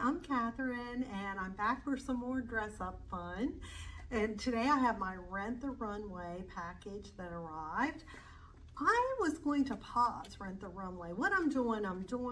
I'm Catherine and I'm back for some more dress up fun. And today I have my Rent the Runway package that arrived. I was going to pause Rent the Runway. What I'm doing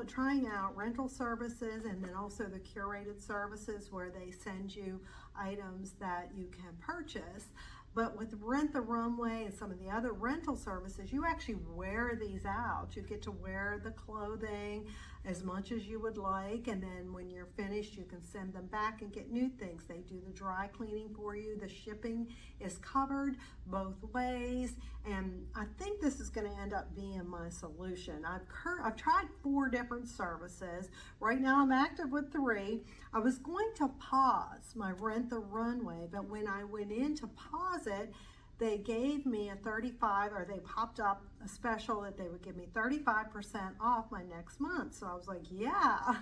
trying out rental services and then also the curated services where they send you items that you can purchase. But with Rent the Runway and some of the other rental services, you actually wear these out. You get to wear the clothing as much as you would like, and then when you're finished, you can send them back and get new things. They do the dry cleaning for you. The shipping is covered both ways, and I think this is going to end up being my solution. I've tried 4 different services. Right now I'm active with 3. I was going to pause my Rent the Runway, but when I went in to pause it, they gave me a 35, or they popped up a special that they would give me 35% off my next month. So I was like, yeah,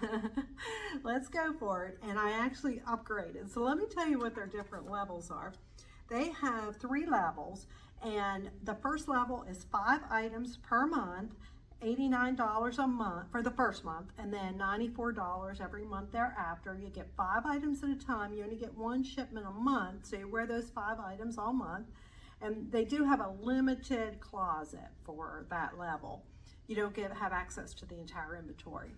let's go for it. And I actually upgraded. So let me tell you what their different levels are. They have 3 levels, and the first level is 5 items per month, $89 a month for the first month, and then $94 every month thereafter. You get 5 items at a time. You only get 1 shipment a month, so you wear those 5 items all month. And they do have a limited closet for that level. You don't have access to the entire inventory.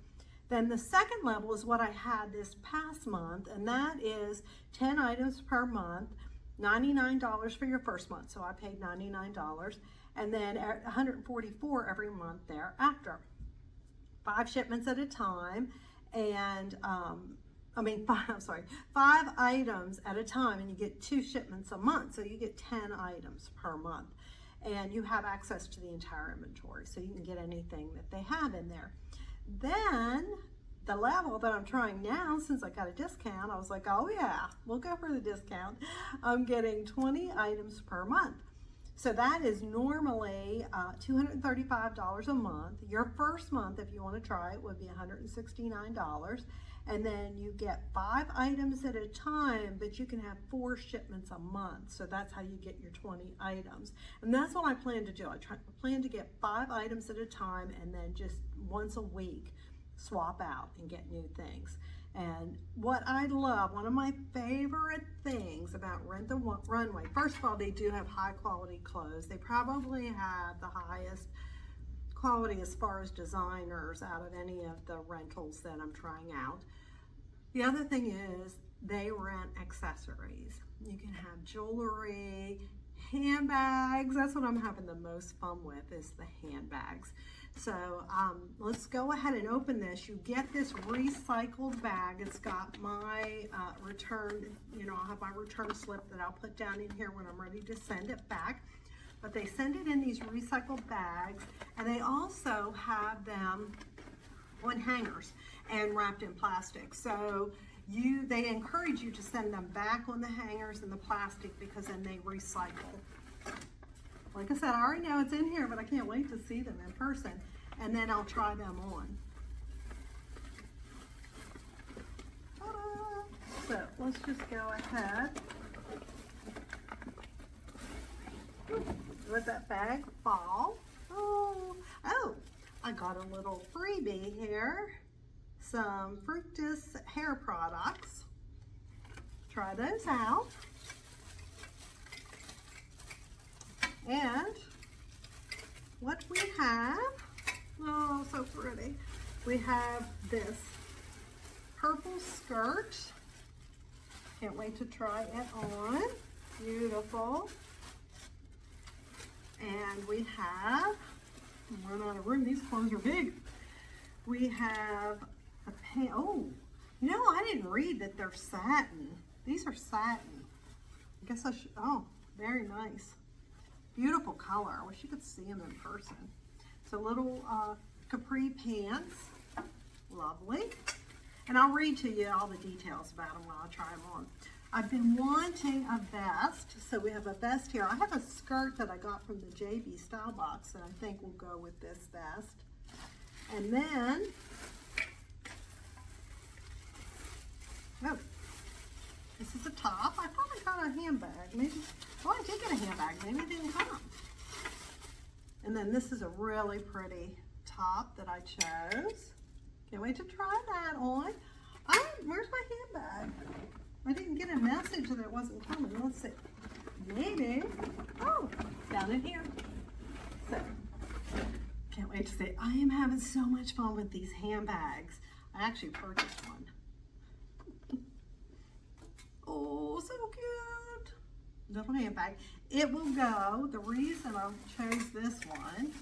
Then the second level is what I had this past month, and that is 10 items per month, $99 for your first month. So I paid $99, and then $144 every month thereafter. 5 shipments at a time, and 5 items at a time, and you get 2 shipments a month, so you get 10 items per month, and you have access to the entire inventory, so you can get anything that they have in there. Then the level that I'm trying now, since I got a discount, I was like, oh yeah, we'll go for the discount. I'm getting 20 items per month. So that is normally $235 a month. Your first month, if you want to try it, would be $169. And then you get 5 items at a time, but you can have 4 shipments a month. So that's how you get your 20 items. And that's what I plan to do. I plan to get 5 items at a time, and then just once a week swap out and get new things. And what I love, one of my favorite things about Rent the Runway, first of all, they do have high quality clothes. They probably have the highest quality as far as designers out of any of the rentals that I'm trying out. The other thing is they rent accessories. You can have jewelry, handbags. That's what I'm having the most fun with, is the handbags. So let's go ahead and open this. You get this recycled bag. It's got my return, I'll have my return slip that I'll put down in here when I'm ready to send it back. But they send it in these recycled bags, and they also have them on hangers and wrapped in plastic. So they encourage you to send them back on the hangers and the plastic, because then they recycle. Like I said, I already know it's in here, but I can't wait to see them in person, and then I'll try them on. Ta-da! So let's just go ahead. Let that bag fall. Oh, I got a little freebie here. Some Fructis hair products. Try those out. And what we have, oh, so pretty. We have this purple skirt. Can't wait to try it on. Beautiful. And we have, I'm running out of room, these clothes are big. We have a pant, I didn't read that they're satin. These are satin. I guess I should, very nice. Beautiful color. I wish you could see them in person. So little capri pants, lovely. And I'll read to you all the details about them while I try them on. I've been wanting a vest, so we have a vest here. I have a skirt that I got from the JB Style Box that I think will go with this vest. And then, this is a top. I thought I got a handbag. I did get a handbag. Maybe it didn't come. And then this is a really pretty top that I chose. Can't wait to try that on. I Where's my handbag? I didn't get a message that it wasn't coming. Let's see. Maybe. Oh, down in here. So, can't wait to see. I am having so much fun with these handbags. I actually purchased one. Oh, so cute. Little handbag. It will go. The reason I chose this one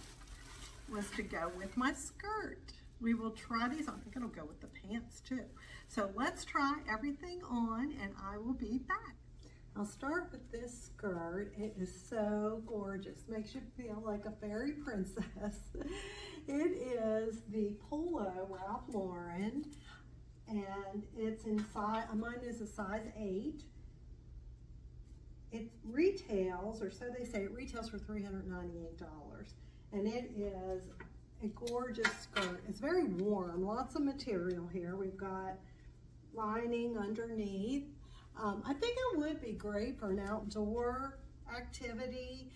was to go with my skirt. We will try these. I think it'll go with the pants too. So let's try everything on and I will be back. I'll start with this skirt. It is so gorgeous. Makes you feel like a fairy princess. It is the Polo Ralph Lauren and it's in size, mine is a size 8. It retails, or so they say, it retails for $398. And it is a gorgeous skirt. It's very warm, lots of material here. We've got lining underneath. I think it would be great for an outdoor activity.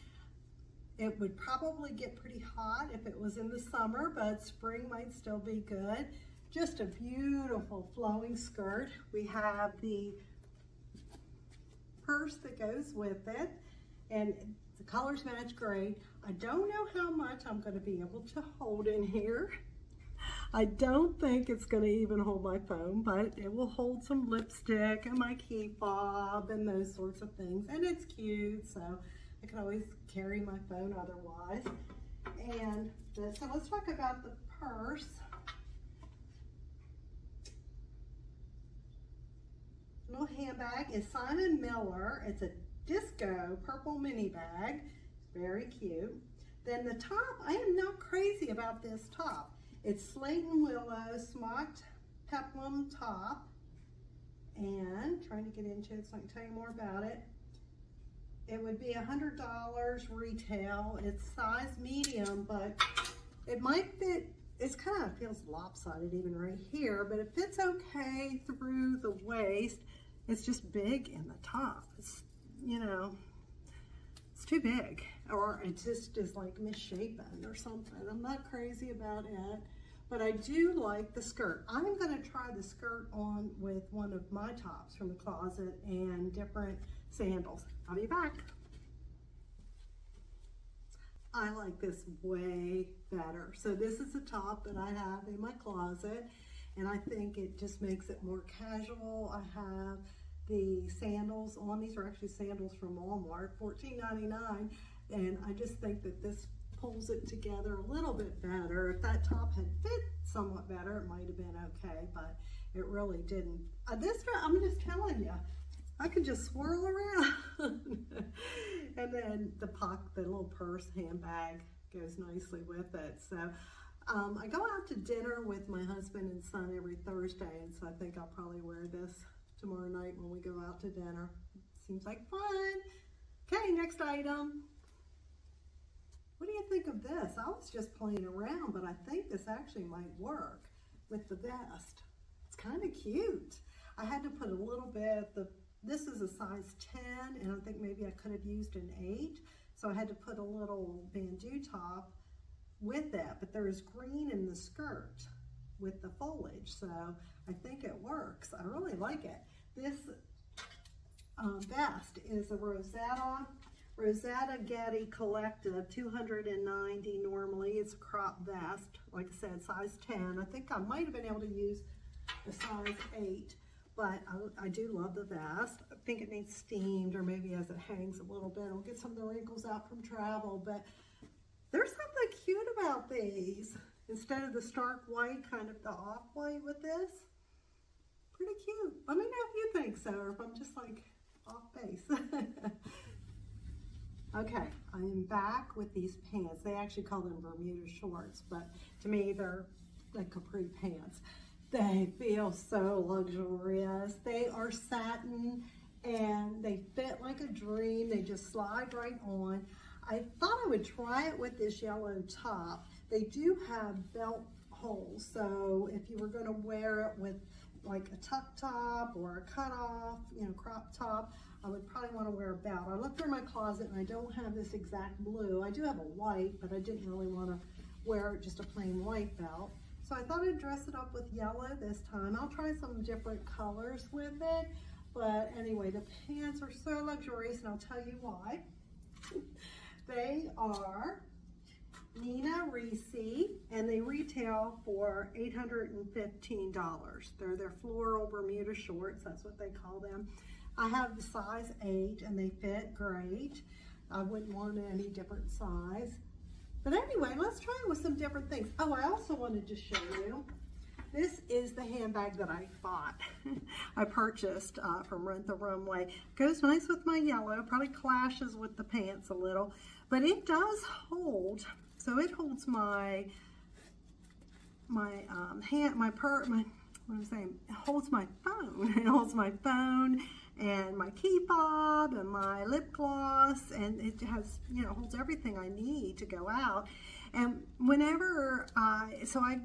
It would probably get pretty hot if it was in the summer, but spring might still be good. Just a beautiful flowing skirt. We have the purse that goes with it, and the colors match great. I don't know how much I'm going to be able to hold in here. I don't think it's going to even hold my phone, but it will hold some lipstick and my key fob and those sorts of things. And it's cute, so I can always carry my phone otherwise. And so let's talk about the purse. Little handbag is Simon Miller. It's a disco purple mini bag. Very cute. Then the top, I am not crazy about this top. It's Slate Willow Smocked Peplum top. And trying to get into it so I can tell you more about it. It would be $100 retail. It's size medium, but it might fit. It's kind of feels lopsided even right here, but it fits okay through the waist. It's just big in the top. It's, you know, it's too big, or it just is like misshapen or something. I'm not crazy about it, but I do like the skirt. I'm going to try the skirt on with one of my tops from the closet and different sandals. I'll be back. I like this way better. So this is the top that I have in my closet, and I think it just makes it more casual. I have the sandals on. These are actually sandals from Walmart, $14.99, and I just think that this pulls it together a little bit better. If that top had fit somewhat better, it might have been okay, but it really didn't. This, I'm just telling you, I could just swirl around. And then the little purse handbag goes nicely with it. So I go out to dinner with my husband and son every Thursday, and so I think I'll probably wear this tomorrow night when we go out to dinner. Seems like fun. Okay, next item. What do you think of this? I was just playing around, but I think this actually might work with the vest. It's kind of cute. I had to put a little bit, this is a size 10, and I think maybe I could have used an 8, so I had to put a little bandeau top with that, but there is green in the skirt with the foliage, so I think it works. I really like it. This vest is a Rosetta Getty Collective, $290 normally. It's a crop vest, like I said, size 10. I think I might have been able to use a size 8. But I do love the vest. I think it needs steamed, or maybe as it hangs a little bit, it'll get some of the wrinkles out from travel. But there's something cute about these. Instead of the stark white, kind of the off-white with this. Pretty cute. Let me know if you think so, or if I'm just like off base. Okay, I am back with these pants. They actually call them Bermuda shorts, but to me they're like capri pants. They feel so luxurious. They are satin and they fit like a dream. They just slide right on. I thought I would try it with this yellow top. They do have belt holes, so if you were going to wear it with like a tuck top or a cutoff, crop top, I would probably want to wear a belt. I looked through my closet and I don't have this exact blue. I do have a white, but I didn't really want to wear just a plain white belt. So I thought I'd dress it up with yellow this time. I'll try some different colors with it. But anyway, the pants are so luxurious, and I'll tell you why. They are Nina Ricci, and they retail for $815. They're their floral Bermuda shorts, that's what they call them. I have the size 8, and they fit great. I wouldn't want any different size. But anyway, let's try it with some different things. Oh, I also wanted to show you. This is the handbag that I bought. I purchased from Rent the Runway. Goes nice with my yellow, probably clashes with the pants a little, but it does hold. So it holds it holds my phone. It holds my phone and my key fob and my lip gloss, and it has, holds everything I need to go out. And whenever, so I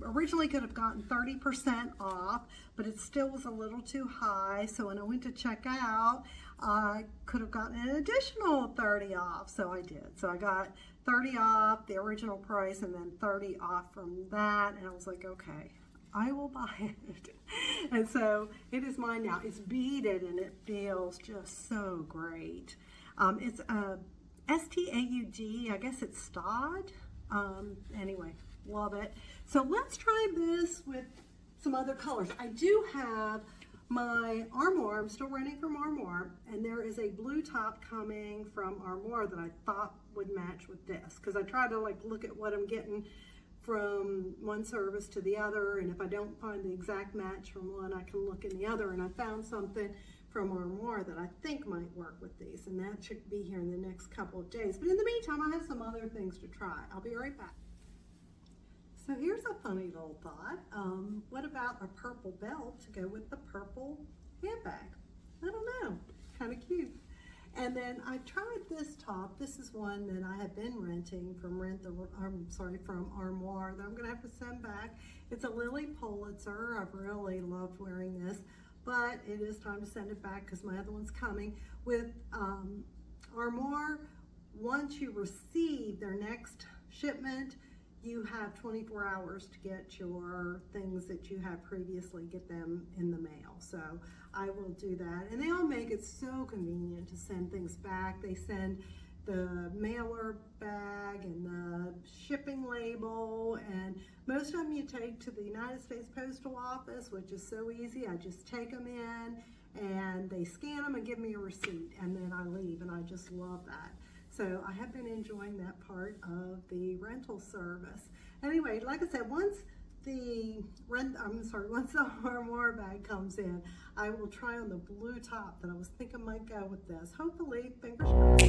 originally could have gotten 30% off, but it still was a little too high. So when I went to check out, I could have gotten an additional 30 off. So I did. So I got 30 off the original price and then 30 off from that. And I was like, okay, I will buy it. And so it is mine now. It's beaded and it feels just so great. It's a S-T-A-U-D. I guess it's Stod. Anyway, love it. So let's try this with some other colors. I do have my Armoire. I'm still renting from Armoire, and there is a blue top coming from Armoire that I thought would match with this, because I try to look at what I'm getting from one service to the other, and if I don't find the exact match from one, I can look in the other, and I found something from Armoire that I think might work with these, and that should be here in the next couple of days. But in the meantime, I have some other things to try. I'll be right back. So here's a funny little thought. What about a purple belt to go with the purple handbag? I don't know, kind of cute. And then I tried this top. This is one that I have been renting from from Armoire that I'm gonna have to send back. It's a Lily Pulitzer. I've really loved wearing this, but it is time to send it back because my other one's coming. With Armoire, once you receive their next shipment, you have 24 hours to get your things that you have previously, get them in the mail. So I will do that. And they all make it so convenient to send things back. They send the mailer bag and the shipping label, and most of them you take to the United States Postal Office, which is so easy. I just take them in and they scan them and give me a receipt, and then I leave, and I just love that. So I have been enjoying that part of the rental service. Anyway, like I said, once the Armoire bag comes in, I will try on the blue top that I was thinking might go with this. Hopefully, fingers crossed.